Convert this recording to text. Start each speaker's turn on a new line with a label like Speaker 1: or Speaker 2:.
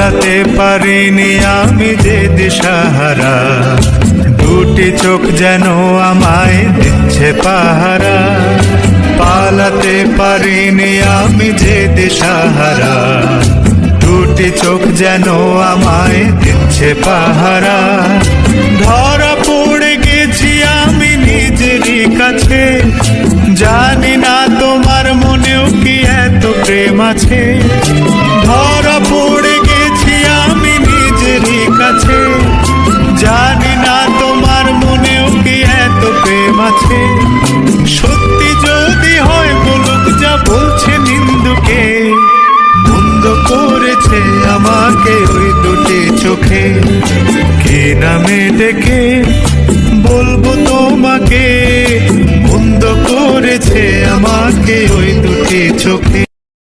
Speaker 1: পালাতে পারিনি আমি যে দিশাহারা, দুটি চোখ যেন আমায় দিচ্ছে পাহারা। পালাতে পারিনি আমি যে দিশাহারা, দুটি চোখ যেন আমায় দিচ্ছে পাহারা। ধরা পড়ে গেছি আমি নিজেরই কাছে, জানি না তোমার মনেও কি এত প্রেম আছে। ধরা পড়ে গেছি আমি নিজেরই কাছে, জানি না তোমার মনেও কি এত প্রেম আছে। সত্যি যদি হয় বলুক যা বলছে নিন্দুকে, বন্ধ করেছে আমাকে ওই দুটি চোখে। কি নামে ডেকে বলবো তোমাকে, বন্ধ করেছে আমাকে ওই দুটি চোখে।